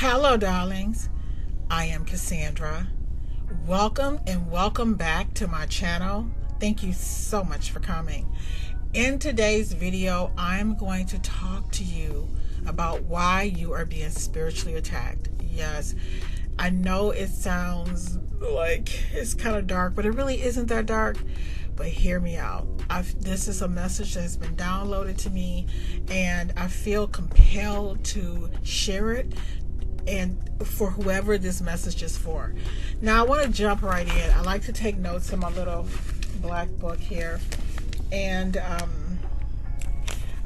Hello, darlings. I am Cassandra. Welcome and welcome back to my channel. Thank you so much for coming. In today's video, I'm going to talk to you about why you are being spiritually attacked. Yes, I know it sounds like it's kind of dark, but it really isn't that dark. But hear me out. This is a message that has been downloaded to me, and I feel compelled to share it and for whoever this message is for. Now I want to jump right in. I like to take notes in my little black book here, and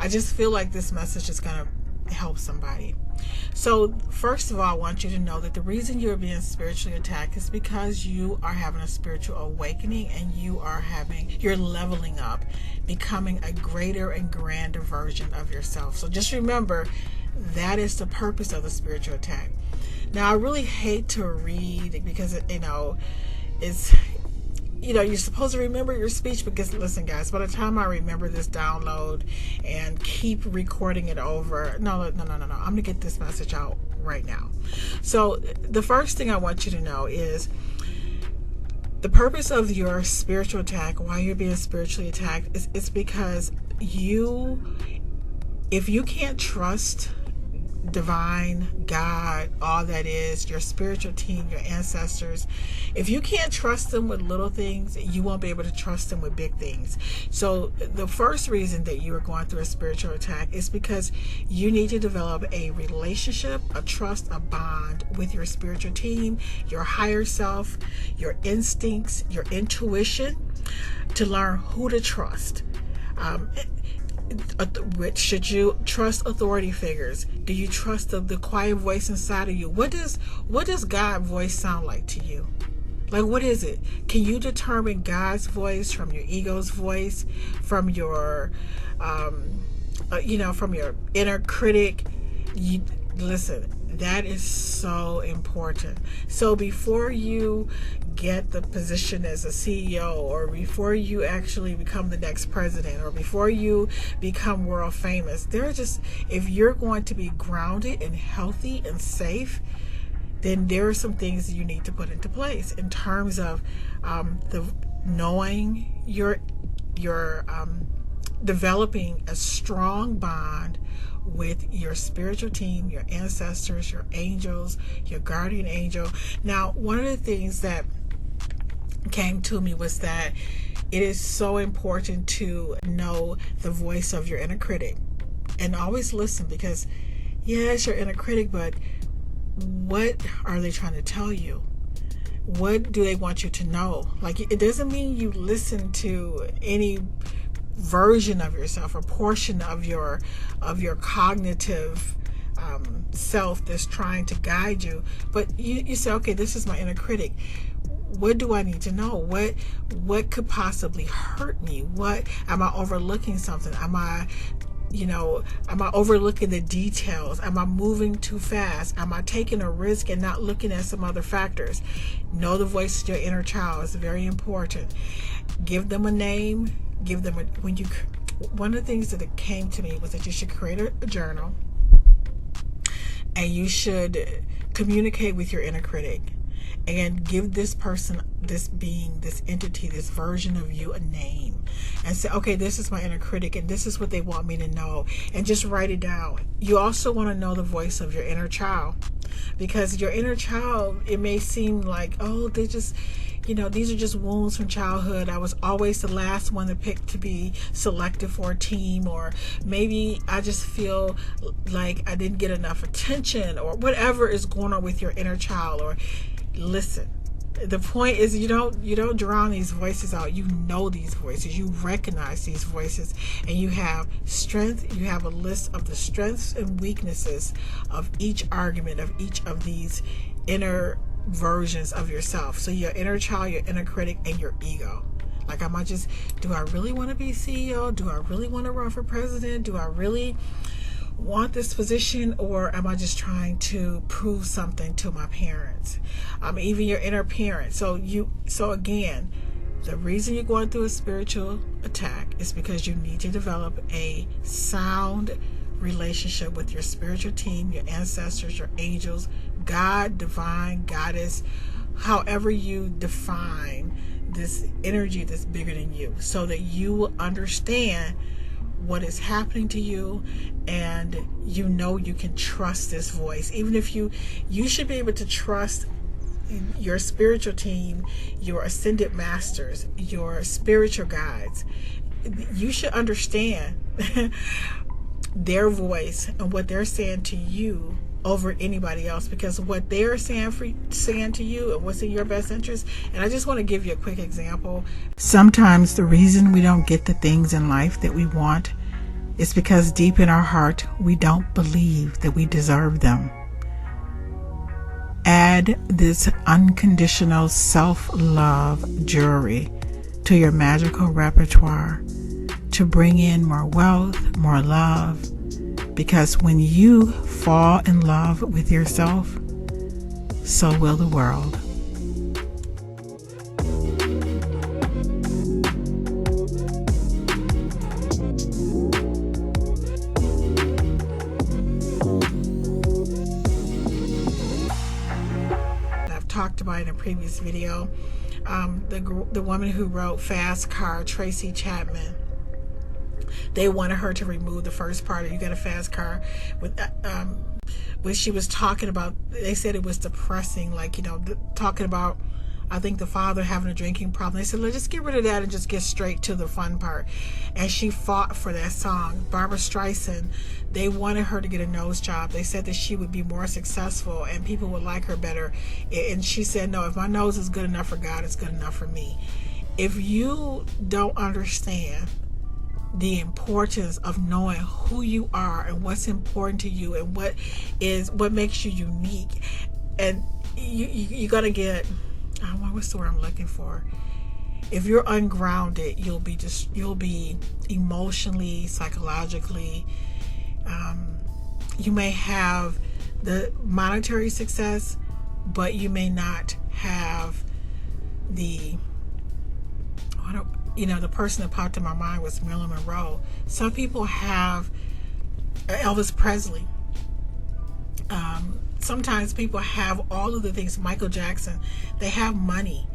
I just feel like this message is going to help somebody. So first of all, I want you to know that the reason you're being spiritually attacked is because you are having a spiritual awakening, and you're leveling up, becoming a greater and grander version of yourself. So just remember, that is the purpose of the spiritual attack. Now, I really hate to read because you're supposed to remember your speech, because listen, guys, by the time I remember this download and keep recording it over, no, I'm going to get this message out right now. So the first thing I want you to know is the purpose of your spiritual attack, why you're being spiritually attacked, is because if you can't trust divine, God, all that is, your spiritual team, your ancestors, if you can't trust them with little things, you won't be able to trust them with big things. So the first reason that you are going through a spiritual attack is because you need to develop a relationship, a trust, a bond with your spiritual team, your higher self, your instincts, your intuition, to learn who to trust. Should you trust authority figures? Do you trust the quiet voice inside of you? What does God's voice sound like to you? Like, what is it? Can you determine God's voice from your ego's voice, from your from your inner critic? Listen, that is so important. So before you get the position as a CEO, or before you actually become the next president, or before you become world famous, if you're going to be grounded and healthy and safe, then there are some things you need to put into place in terms of knowing your developing a strong bond with your spiritual team, your ancestors, your angels, your guardian angel. Now, one of the things that came to me was that it is so important to know the voice of your inner critic, and always listen, because yes, your inner critic, but what are they trying to tell you? What do they want you to know? Like, it doesn't mean you listen to any version of yourself or portion of your cognitive self that's trying to guide you, but you say, okay, this is my inner critic. What do I need to know? What could possibly hurt me? What am I overlooking? Something? Am I overlooking the details? Am I moving too fast? Am I taking a risk and not looking at some other factors? Know the voice of your inner child is very important. Give them a name. One of the things that came to me was that you should create a journal, and you should communicate with your inner critic, and give this person, this being, this entity, this version of you a name, and say, okay, this is my inner critic, and this is what they want me to know, and just write it down. You also want to know the voice of your inner child, because your inner child, it may seem like, oh, these are just wounds from childhood. I was always the last one to pick to be selected for a team, or maybe I just feel like I didn't get enough attention, or whatever is going on with your inner child. Or listen, the point is, you don't drown these voices out. You know these voices, you recognize these voices, and you have strength. You have a list of the strengths and weaknesses of each argument, of each of these inner versions of yourself. So your inner child, your inner critic, and your ego. Like, do I really want to be CEO? Do I really want to run for president? Do I really want this position, or am I just trying to prove something to my parents? Even your inner parent. So again, the reason you're going through a spiritual attack is because you need to develop a sound relationship with your spiritual team, your ancestors, your angels, God, divine, goddess, however you define this energy that's bigger than you, so that you will understand what is happening to you, and you know you can trust this voice. Even if you should be able to trust your spiritual team, your ascended masters, your spiritual guides. You should understand their voice and what they're saying to you over anybody else, because what they're saying to you and what's in your best interest. And I just want to give you a quick example. Sometimes the reason we don't get the things in life that we want is because deep in our heart we don't believe that we deserve them. Add this unconditional self-love jewelry to your magical repertoire to bring in more wealth, more love, because when you fall in love with yourself, so will the world. I've talked about in a previous video, the woman who wrote Fast Car, Tracy Chapman. They wanted her to remove the first part of You Got a Fast Car. When she was talking about, they said it was depressing, like, talking about, I think, the father having a drinking problem. They said, let's just get rid of that and just get straight to the fun part. And she fought for that song. Barbara Streisand, they wanted her to get a nose job. They said that she would be more successful and people would like her better. And she said, no, if my nose is good enough for God, it's good enough for me. If you don't understand the importance of knowing who you are and what's important to you and what makes you unique, and you're gonna get, I don't know what's the word I'm looking for. If you're ungrounded, you'll be emotionally, psychologically, you may have the monetary success, but you may not have the the person that popped in my mind was Marilyn Monroe. Some people have Elvis Presley. Sometimes people have all of the things. Michael Jackson. They have money,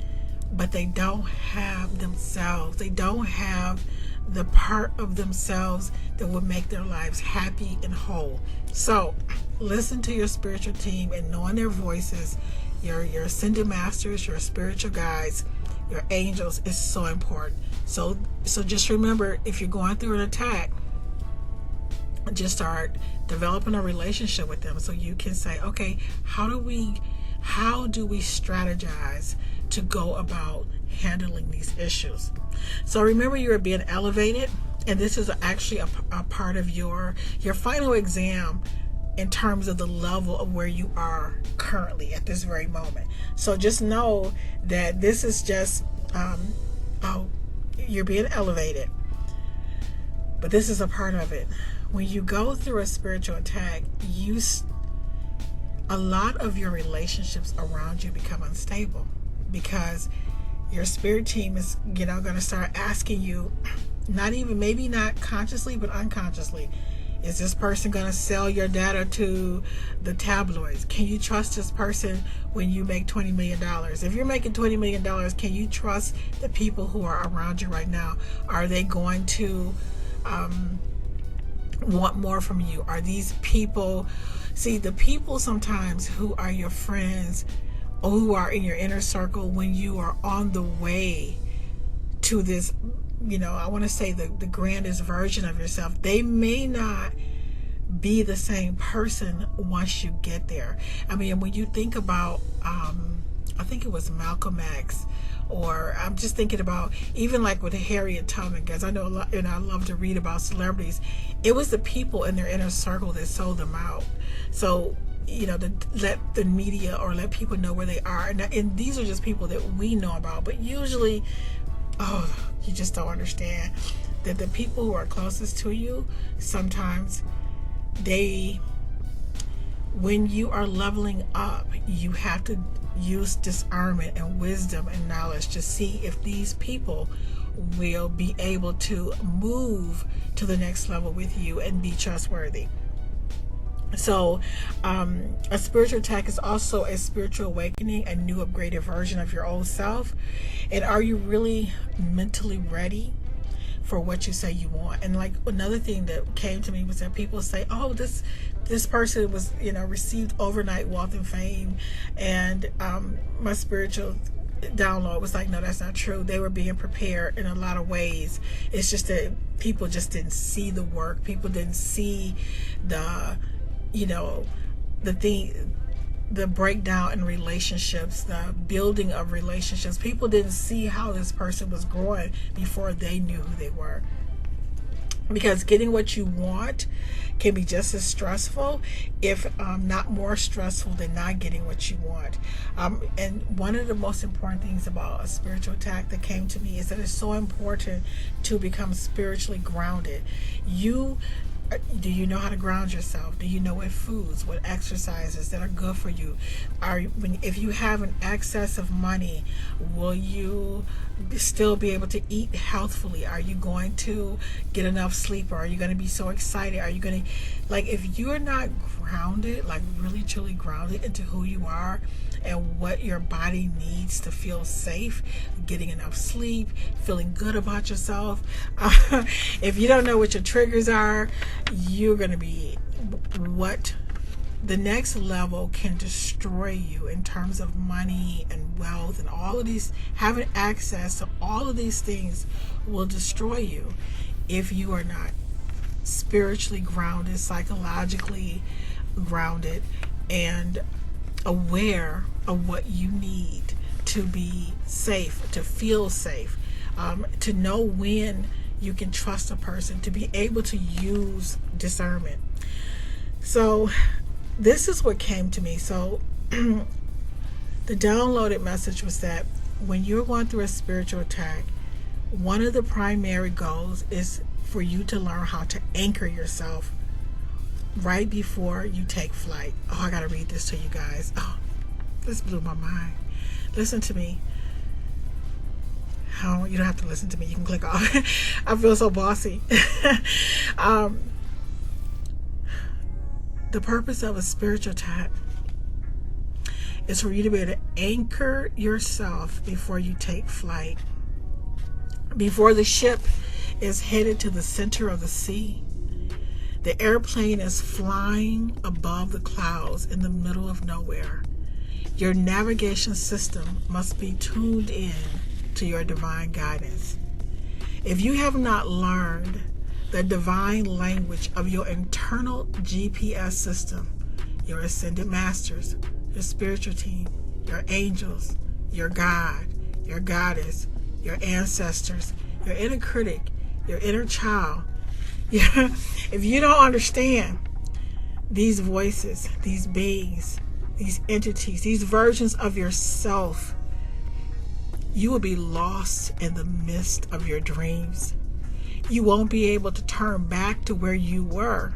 but they don't have themselves. They don't have the part of themselves that would make their lives happy and whole. So listen to your spiritual team, and knowing their voices, your ascended masters, your spiritual guides, your angels, is so important. So just remember, if you're going through an attack, just start developing a relationship with them, so you can say, okay, how do we strategize to go about handling these issues? So remember, you're being elevated, and this is actually a part of your final exam in terms of the level of where you are currently at this very moment. So just know that this is just you're being elevated, but this is a part of it. When you go through a spiritual attack, a lot of your relationships around you become unstable, because your spirit team is going to start asking you, maybe not consciously, but unconsciously, is this person going to sell your data to the tabloids? Can you trust this person when you make $20 million? If you're making $20 million, can you trust the people who are around you right now? Are they going to want more from you? Are these people, the people sometimes who are your friends or who are in your inner circle when you are on the way to this, I want to say the grandest version of yourself, they may not be the same person once you get there. I mean, when you think about, I think it was Malcolm X, or I'm just thinking about even like with Harriet Tubman, because I know a lot, and I love to read about celebrities. It was the people in their inner circle that sold them out. So, to let the media or let people know where they are. And these are just people that we know about. But usually, you just don't understand that the people who are closest to you, sometimes when you are leveling up, you have to use discernment and wisdom and knowledge to see if these people will be able to move to the next level with you and be trustworthy. So a spiritual attack is also a spiritual awakening, a new upgraded version of your old self. And are you really mentally ready for what you say you want? And like another thing that came to me was that people say, oh, this person was, received overnight wealth and fame, and my spiritual download was like, no, that's not true. They were being prepared in a lot of ways. It's just that people just didn't see the work. People didn't see the the breakdown in relationships, the building of relationships. People didn't see how this person was growing before they knew who they were. Because getting what you want can be just as stressful, if not more stressful, than not getting what you want. And one of the most important things about a spiritual attack that came to me is that it's so important to become spiritually grounded. Do you know how to ground yourself? Do you know what foods, what exercises that are good for you? If you have an excess of money, will you still be able to eat healthfully? Are you going to get enough sleep? Or are you going to be so excited? Are you going to, if you're not grounded, really truly grounded into who you are and what your body needs to feel safe, getting enough sleep, feeling good about yourself. If you don't know what your triggers are, you're going to be the next level can destroy you in terms of money and wealth and all of these. Having access to all of these things will destroy you if you are not spiritually grounded, psychologically grounded, and aware of what you need to be safe, to feel safe, to know when you can trust a person, to be able to use discernment. So this is what came to me. So the downloaded message was that when you're going through a spiritual attack, one of the primary goals is for you to learn how to anchor yourself right before you take flight. Oh, I gotta read this to you guys. Oh, this blew my mind. Listen to me. Oh, you don't have to listen to me. You can click off. I feel so bossy. The purpose of a spiritual attack is for you to be able to anchor yourself before you take flight. Before the ship is headed to the center of the sea, the airplane is flying above the clouds in the middle of nowhere. Your navigation system must be tuned in to your divine guidance. If you have not learned the divine language of your internal GPS system, your ascended masters, your spiritual team, your angels, your God, your goddess, your ancestors, your inner critic, your inner child, if you don't understand these voices, these beings, these entities, these versions of yourself, you will be lost in the midst of your dreams. You won't be able to turn back to where you were,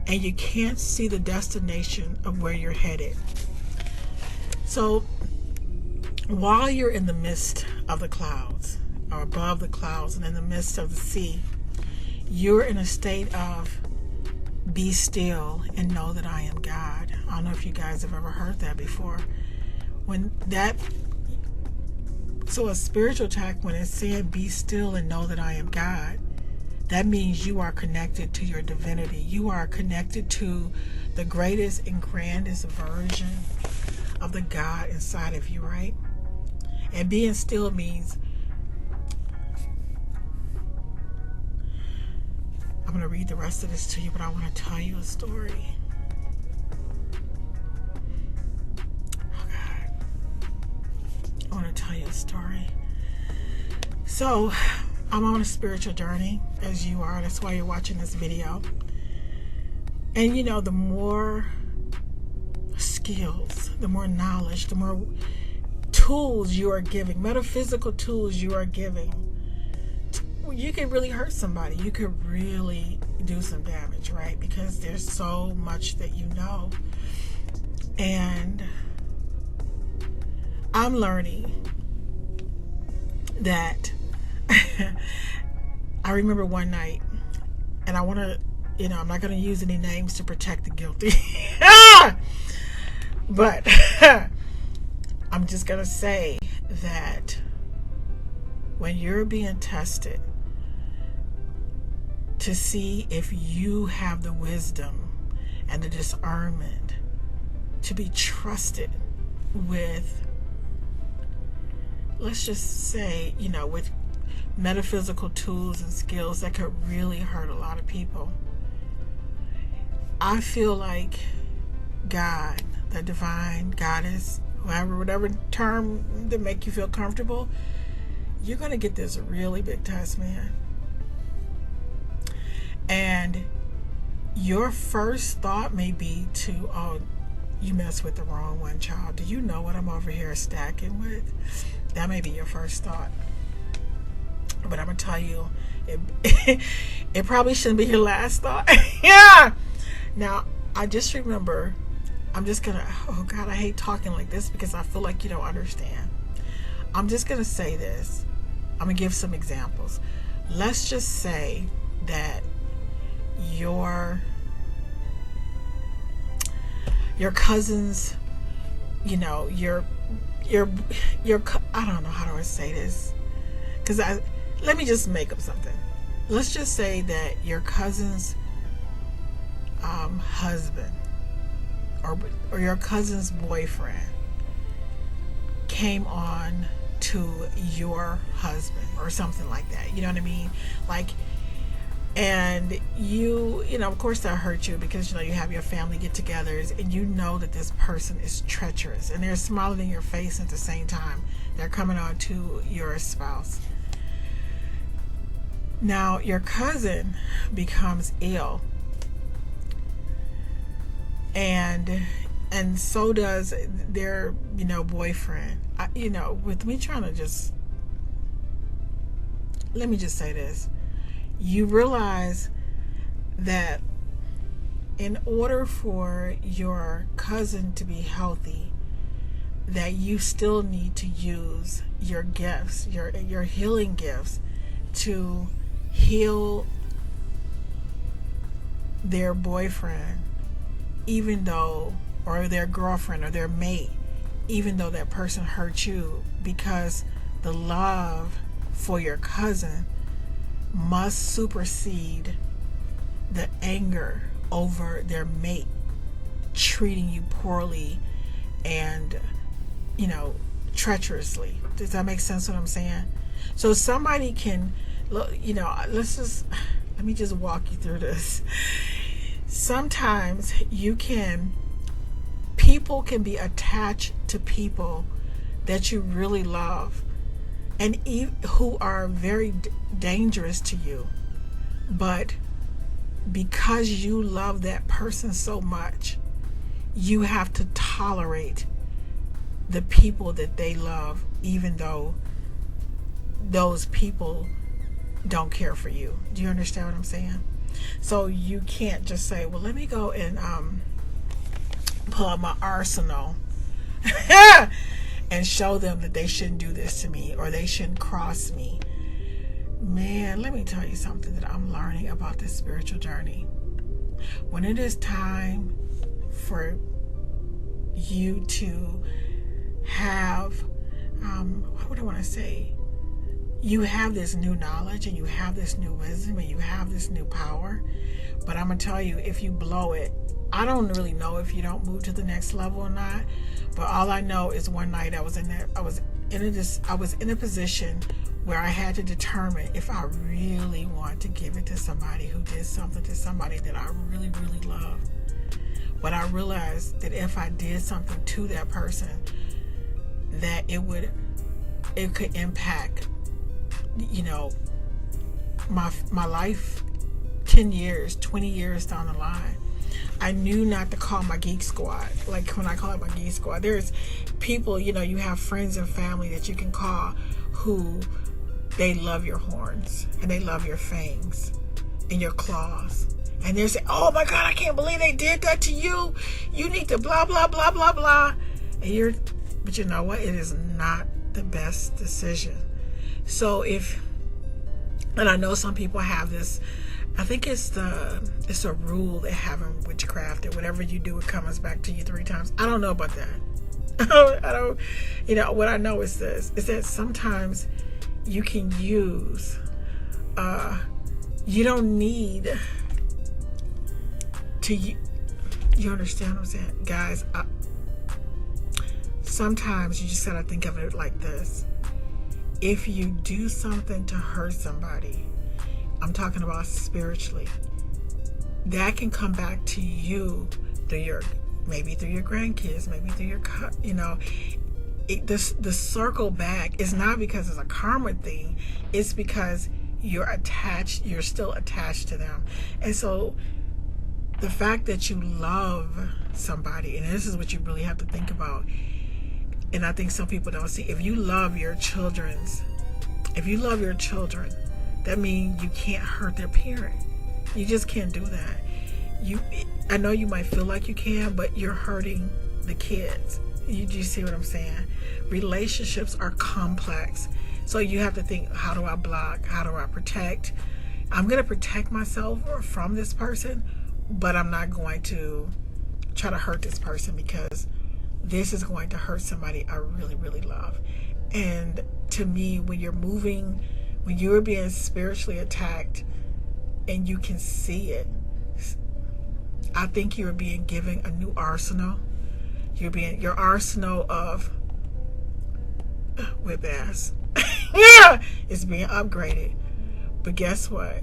and you can't see the destination of where you're headed. So while you're in the midst of the clouds, or above the clouds and in the midst of the sea, you're in a state of be still and know that I am God. I don't know if you guys have ever heard that before. So a spiritual attack, when it's saying be still and know that I am God, that means you are connected to your divinity. You are connected to the greatest and grandest version of the God inside of you, right? And being still means, I'm going to read the rest of this to you, but I want to tell you a story. Oh God. I want to tell you a story. So, I'm on a spiritual journey, as you are. That's why you're watching this video. And the more skills, the more knowledge, the more tools you are giving, metaphysical tools you are giving, you could really hurt somebody. You could really do some damage, right? Because there's so much that you know. And I'm learning that I remember one night, and I want to, I'm not going to use any names to protect the guilty. But I'm just going to say that when you're being tested to see if you have the wisdom and the discernment to be trusted with, let's just say, with metaphysical tools and skills that could really hurt a lot of people. I feel like God, the divine goddess, whatever term that make you feel comfortable, you're going to get this really big test, man. And your first thought may be to, oh, you messed with the wrong one, child. Do you know what I'm over here stacking with? That may be your first thought. But I'm going to tell you, it probably shouldn't be your last thought. Yeah. Now, I just remember, I'm just going to, oh God, I hate talking like this because I feel like you don't understand. I'm just going to say this. I'm going to give some examples. Let's just say that your cousins, your I don't know, how do I say this? Let me just make up something. Let's just say that your cousin's husband or your cousin's boyfriend came on to your husband or something like that. You know what I mean? And you of course that hurt you because you have your family get-togethers and you know that this person is treacherous and they're smiling in your face at the same time they're coming on to your spouse. Now your cousin becomes ill and so does their boyfriend. With me trying to let me just say this. You realize that in order for your cousin to be healthy, that you still need to use your gifts, your healing gifts, to heal their boyfriend, even though, or their girlfriend or their mate, even though that person hurt you, because the love for your cousin must supersede the anger over their mate treating you poorly and treacherously. Does that make sense what I'm saying? So somebody can let me just walk you through this. Sometimes people can be attached to people that you really love and who are very dangerous to you, but because you love that person so much, you have to tolerate the people that they love, even though those people don't care for you. Do you understand what I'm saying? So you can't just say, well, let me go and pull out my arsenal and show them that they shouldn't do this to me or they shouldn't cross me. Man, let me tell you something that I'm learning about this spiritual journey. When it is time for you to have, what do I want to say? You have this new knowledge and you have this new wisdom and you have this new power. But I'm going to tell you, if you blow it, I don't really know if you don't move to the next level or not. But all I know is one night I was in a position where I had to determine if I really want to give it to somebody who did something to somebody that I really, really love. But I realized that if I did something to that person, that it could impact, my life 10 years, 20 years down the line. I knew not to call my geek squad. Like when I call it my geek squad, there's people, you have friends and family that you can call who they love your horns and they love your fangs and your claws. And they're saying, oh my God, I can't believe they did that to you. You need to blah, blah, blah, blah, blah. But you know what? It is not the best decision. So if And I know some people have this, I think it's a rule they have in witchcraft that whatever you do, it comes back to you 3 times. I don't know about that. I don't, what I know is this, is that sometimes you can use, you don't need to, you understand what I'm saying? Guys, sometimes you just gotta think of it like this. If you do something to hurt somebody, I'm talking about spiritually, that can come back to you through maybe through your grandkids, maybe through your, the circle back is not because it's a karma thing, it's because you're still attached to them. And so the fact that you love somebody, and this is what you really have to think about, and I think some people don't see, if you love your children, that means you can't hurt their parent. You just can't do that. I know you might feel like you can, but you're hurting the kids. You see what I'm saying? Relationships are complex. So you have to think, how do I block? How do I protect? I'm going to protect myself from this person, but I'm not going to try to hurt this person because this is going to hurt somebody I really, really love. And to me, when you're being spiritually attacked and you can see it, I think you're being given a new arsenal. Your arsenal of whip ass is being upgraded. But guess what?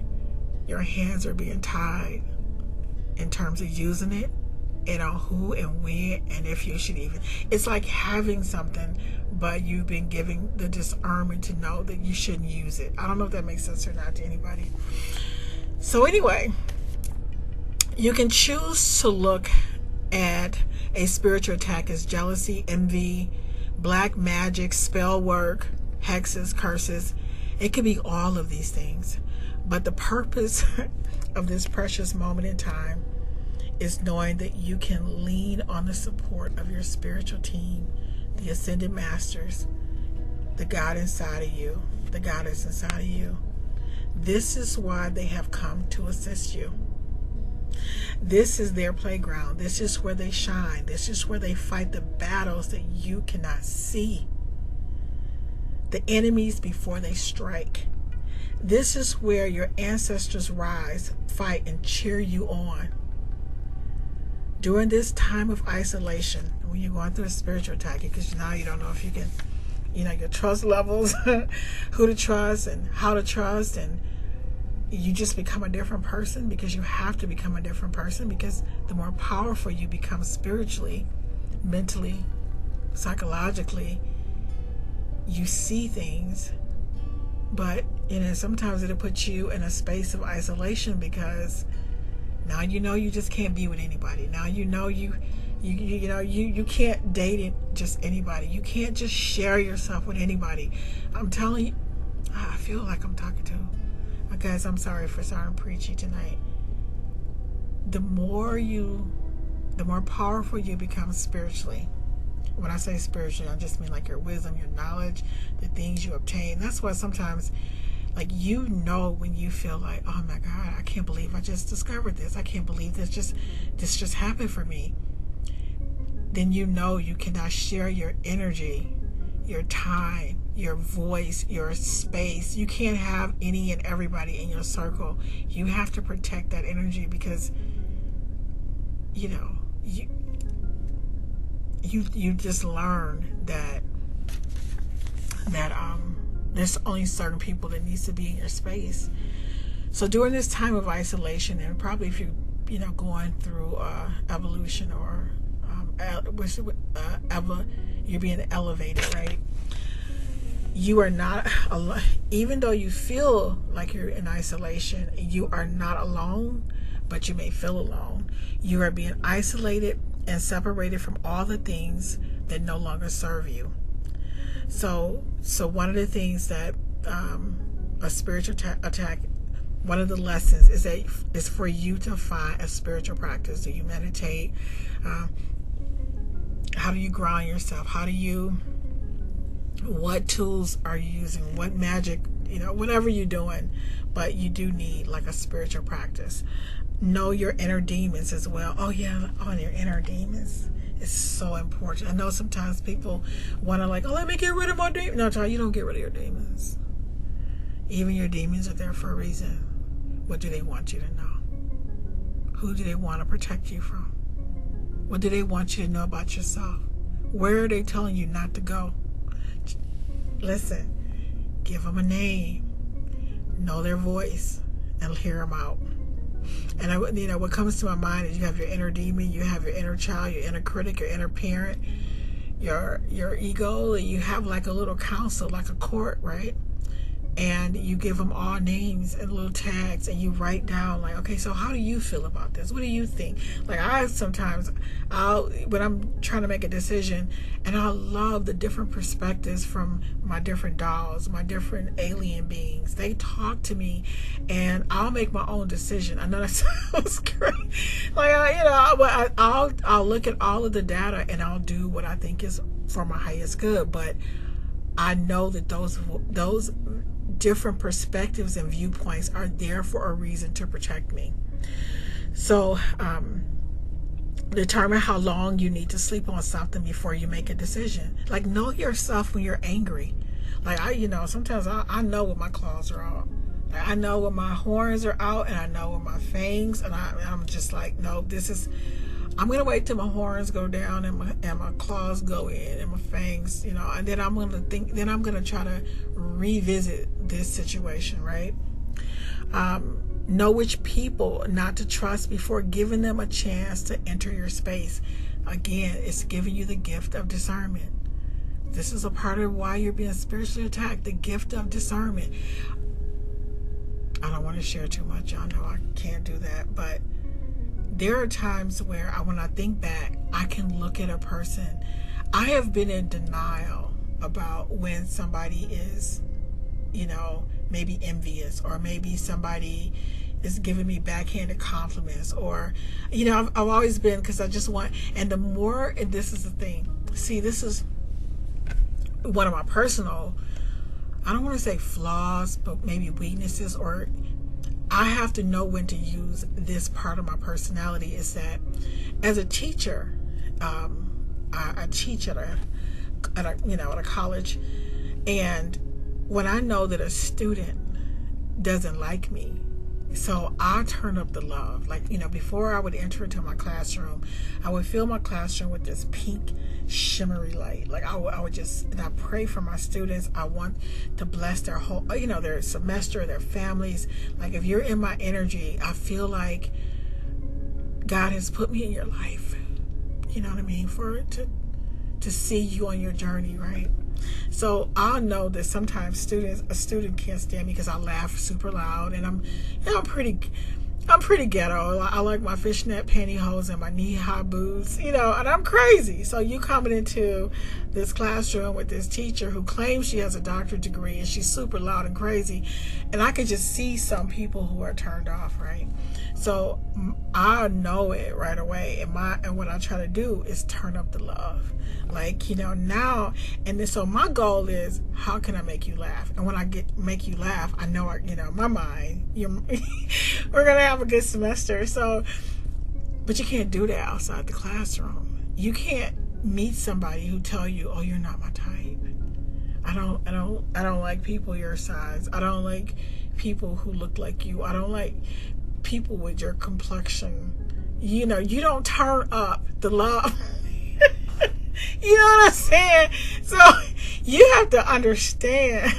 Your hands are being tied in terms of using it, and on who and when, and if you should even. It's like having something, but you've been given the discernment to know that you shouldn't use it. I don't know if that makes sense or not to anybody. So anyway, you can choose to look at a spiritual attack as jealousy, envy, black magic, spell work, hexes, curses. It could be all of these things. But the purpose of this precious moment in time is knowing that you can lean on the support of your spiritual team, the ascended masters, the God inside of you, the goddess inside of you. This is why they have come to assist you. This is their playground. This is where they shine. This is where they fight the battles that you cannot see. The enemies before they strike. This is where your ancestors rise, fight, and cheer you on. During this time of isolation, when you're going through a spiritual attack, because now you don't know if you can, your trust levels, who to trust and how to trust, and you just become a different person, because you have to become a different person, because the more powerful you become spiritually, mentally, psychologically, you see things. But sometimes it'll put you in a space of isolation, because now you just can't be with anybody. Now you can't date just anybody. You can't just share yourself with anybody. I'm telling you, I feel like I'm talking to. Guys, I'm sorry for sounding preachy tonight. The more powerful you become spiritually. When I say spiritually, I just mean like your wisdom, your knowledge, the things you obtain. That's why sometimes, when you feel like, oh my God, I can't believe I just discovered this. I can't believe this just happened for me. Then you cannot share your energy, your time, your voice, your space. You can't have any and everybody in your circle. You have to protect that energy, because you just learn that there's only certain people that needs to be in your space. So during this time of isolation, and probably if you're going through evolution or you're being elevated, right? You are not alone. Even though you feel like you're in isolation, you are not alone, but you may feel alone. You are being isolated and separated from all the things that no longer serve you. So one of the things that a spiritual attack, one of the lessons is for you to find a spiritual practice. Do you meditate? How do you ground yourself? What tools are you using? What magic you know, whatever you're doing, but you do need like a spiritual practice. Know your inner demons as well. Oh yeah, on your inner demons. It's so important. I know sometimes people want to like, oh, let me get rid of my demons. No, child, you don't get rid of your demons. Even your demons are there for a reason. What do they want you to know? Who do they want to protect you from? What do they want you to know about yourself? Where are they telling you not to go? Listen, give them a name, know their voice, and hear them out. And you know, what comes to my mind is you have your inner demon, you have your inner child, your inner critic, your inner parent, your ego, and you have like a little council, like a court, right? And you give them all names and little tags, and you write down like, okay, so how do you feel about this? What do you think? Like when I'm trying to make a decision, and I love the different perspectives from my different dolls, my different alien beings. They talk to me, and I'll make my own decision. I know that sounds great. Like, I'll look at all of the data, and I'll do what I think is for my highest good. But I know that those different perspectives and viewpoints are there for a reason to protect me. So determine how long you need to sleep on something before you make a decision. Like, know yourself when you're angry. Like, sometimes I know when my claws are out. Like, I know when my horns are out, and I know when my fangs, and I'm just like, no, I'm gonna wait till my horns go down and my claws go in and my fangs, and then I'm gonna try to revisit this situation, right? Know which people not to trust before giving them a chance to enter your space. Again, it's giving you the gift of discernment. This is a part of why you're being spiritually attacked, the gift of discernment. I don't want to share too much. Y'all know I can't do that, but there are times where when I think back, I can look at a person. I have been in denial about when somebody is, maybe envious, or maybe somebody is giving me backhanded compliments, or, I've always been, because I just want, and the more, and this is the thing, see, this is one of my personal, I don't want to say flaws, but maybe weaknesses, or I have to know when to use this part of my personality. Is that as a teacher, I teach at a college, and when I know that a student doesn't like me, so I turn up the love. Like, before I would enter into my classroom, I would fill my classroom with this pink shimmery light. Like, I would just, and I pray for my students. I want to bless their whole, their semester, their families. Like, if you're in my energy, I feel like God has put me in your life. You know what I mean? For it to see you on your journey, right? So I'll know that sometimes a student can't stand me because I laugh super loud, and I'm pretty ghetto. I like my fishnet pantyhose and my knee-high boots, and I'm crazy. So you coming into this classroom with this teacher who claims she has a doctorate degree, and she's super loud and crazy, and I can just see some people who are turned off, right? So I know it right away, and what I try to do is turn up the love. Like, now, and then, so my goal is, how can I make you laugh? And when I make you laugh, I know, my mind, we're going to have a good semester. So, but you can't do that outside the classroom. You can't meet somebody who tell you, oh, you're not my type. I don't like people your size. I don't like people who look like you. I don't like people with your complexion. You don't turn up the love. You know what I'm saying? So you have to understand.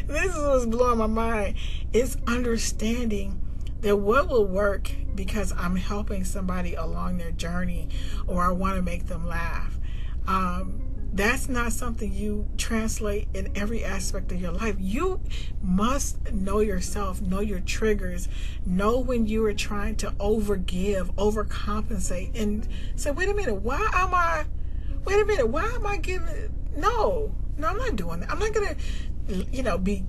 This is what's blowing my mind. It's understanding that what will work because I'm helping somebody along their journey, or I want to make them laugh. That's not something you translate in every aspect of your life. You must know yourself, know your triggers, know when you are trying to overcompensate, and say, wait a minute, why am I giving? No, I'm not doing that. I'm not going to,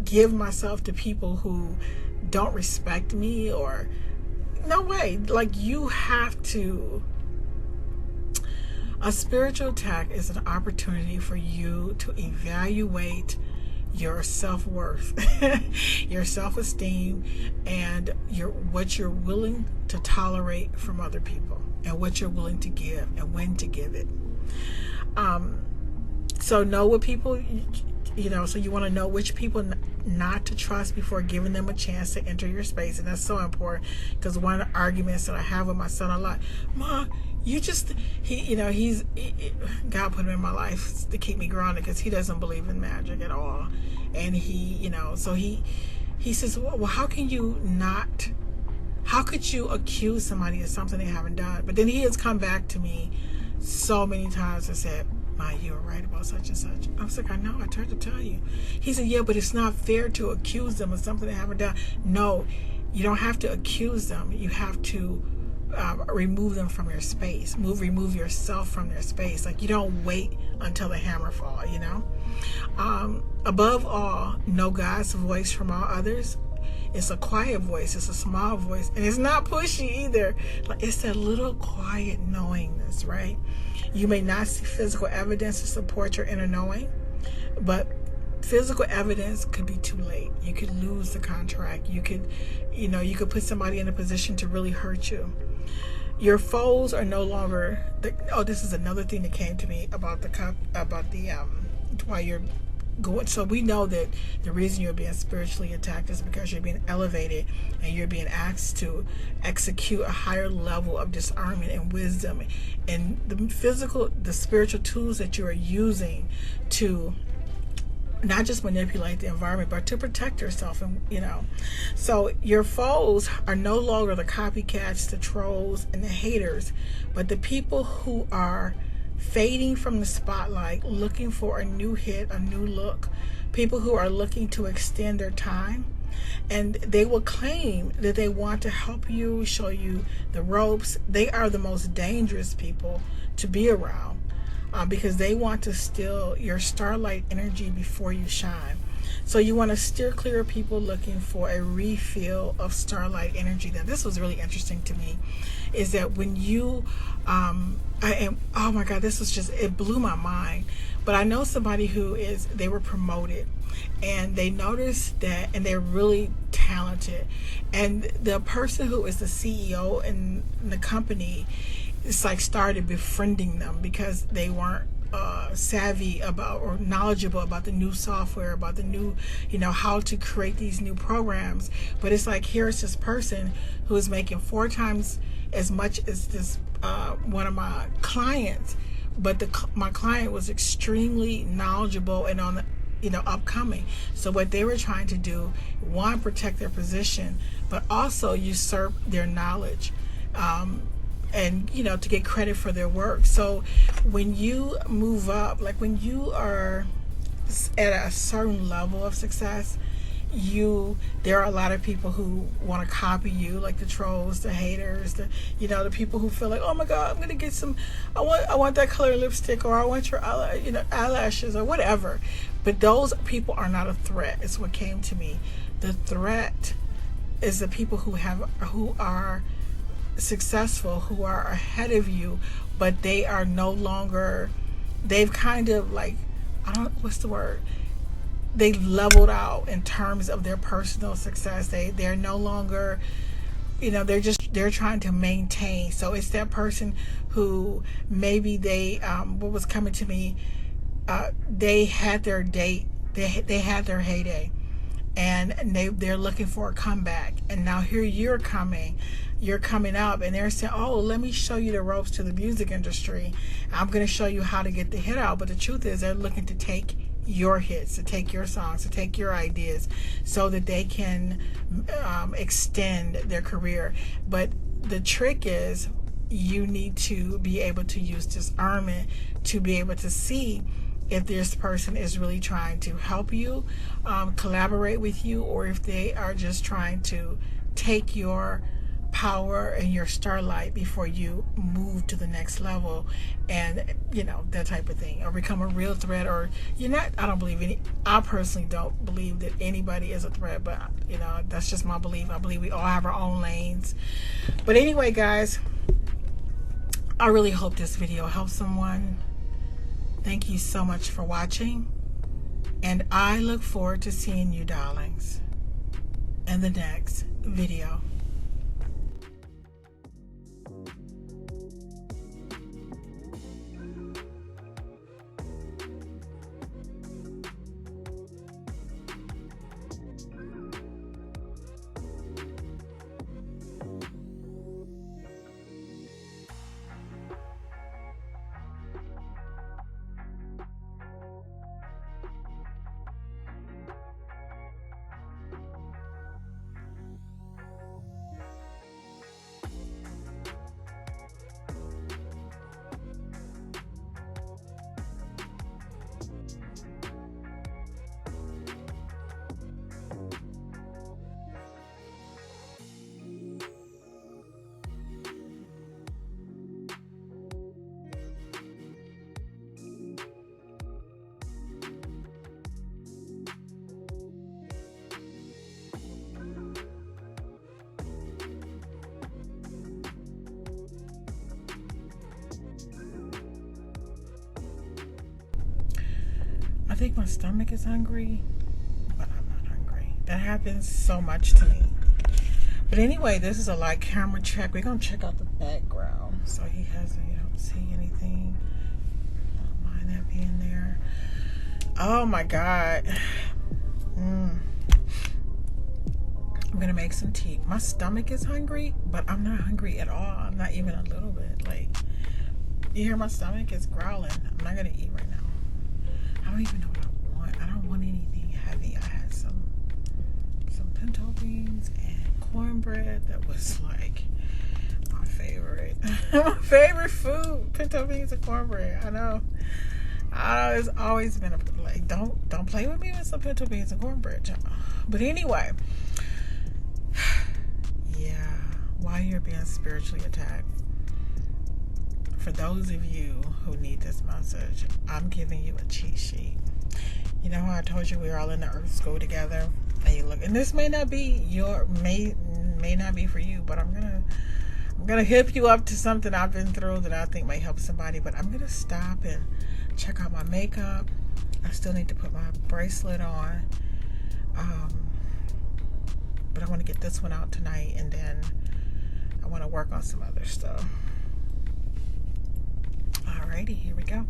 give myself to people who don't respect me, or no way. Like, you have to. A spiritual attack is an opportunity for you to evaluate your self-worth, your self-esteem, and what you're willing to tolerate from other people, and what you're willing to give and when to give it. So know what people, so you want to know which people not to trust before giving them a chance to enter your space. And that's so important, because one of the arguments that I have with my son a lot, Ma, God put him in my life to keep me grounded, because he doesn't believe in magic at all. And he says, well, how could you accuse somebody of something they haven't done? But then he has come back to me so many times and said, Ma, you were right about such and such. I was like, I know, I tried to tell you. He said, yeah, but it's not fair to accuse them of something they haven't done. No, you don't have to accuse them. You have to remove them from your space. Remove yourself from their space. Like, you don't wait until the hammer falls, Above all, know God's voice from all others. It's a quiet voice. It's a small voice. And it's not pushy either. Like, it's that little quiet knowingness, right? You may not see physical evidence to support your inner knowing, but physical evidence could be too late. You could lose the contract. You could put somebody in a position to really hurt you. Your foes are no longer this is another thing that came to me about why you're going. So we know that the reason you're being spiritually attacked is because you're being elevated and you're being asked to execute a higher level of discernment and wisdom, and the spiritual tools that you are using to not just manipulate the environment, but to protect yourself. And so your foes are no longer the copycats, the trolls, and the haters, but the people who are fading from the spotlight, looking for a new hit, a new look, people who are looking to extend their time. And they will claim that they want to help you, show you the ropes. They are the most dangerous people to be around, because they want to steal your starlight energy before you shine. So you want to steer clear of people looking for a refill of starlight energy. Now, this was really interesting to me, is that when you, oh my God, it blew my mind. But I know somebody they were promoted, and they noticed that, and they're really talented. And the person who is the CEO in the company, it's like started befriending them because they weren't savvy about or knowledgeable about the new software, about the new, how to create these new programs. But it's like, here's this person who is making 4 times as much as this one of my clients, but my client was extremely knowledgeable and on the upcoming. So what they were trying to do, one, protect their position, but also usurp their knowledge. And to get credit for their work. So when you move up, like when you are at a certain level of success, there are a lot of people who want to copy you, like the trolls, the haters, the people who feel like, oh my God, I'm gonna get I want that color lipstick, or I want your eyelashes, or whatever. But those people are not a threat. It's what came to me. The threat is the people who are successful, who are ahead of you, but they are no longer, they've kind of like, they leveled out in terms of their personal success. They're no longer, they're trying to maintain. So it's that person who maybe what was coming to me, they had their date, they had their heyday, and they're looking for a comeback. And now here you're coming up, and they're saying, oh, let me show you the ropes to the music industry. I'm going to show you how to get the hit out. But the truth is, they're looking to take your hits, to take your songs, to take your ideas, so that they can extend their career. But the trick is, you need to be able to use discernment to be able to see if this person is really trying to help you, collaborate with you, or if they are just trying to take your power and your starlight before you move to the next level, and that type of thing, or become a real threat. Or I personally don't believe that anybody is a threat, but that's just my belief. I believe we all have our own lanes. But anyway, guys, I really hope this video helps someone. Thank you so much for watching, And I look forward to seeing you, darlings, in the next video. I think my stomach is hungry, but I'm not hungry. That happens so much to me. But anyway, this is a light camera check. We're going to check out the background. So he has, you don't see anything. Don't mind that being there. Oh my God. I'm going to make some tea. My stomach is hungry, but I'm not hungry at all. I'm not even a little bit. Like, you hear my stomach is growling. I'm not going to eat right now. I don't even know what I want. I don't want anything heavy. I had some pinto beans and cornbread that was like my favorite. My favorite food. Pinto beans and cornbread. I know it's always been like, don't play with me with some pinto beans and cornbread, y'all. But anyway, yeah, while you're being spiritually attacked, for those of you who need this message, I'm giving you a cheat sheet. You know how I told you we were all in the earth school together? And you look, and this may not be may not be for you, but I'm gonna hip you up to something I've been through that I think might help somebody. But I'm gonna stop and check out my makeup. I still need to put my bracelet on. But I want to get this one out tonight, and then I want to work on some other stuff. Alrighty, here we go.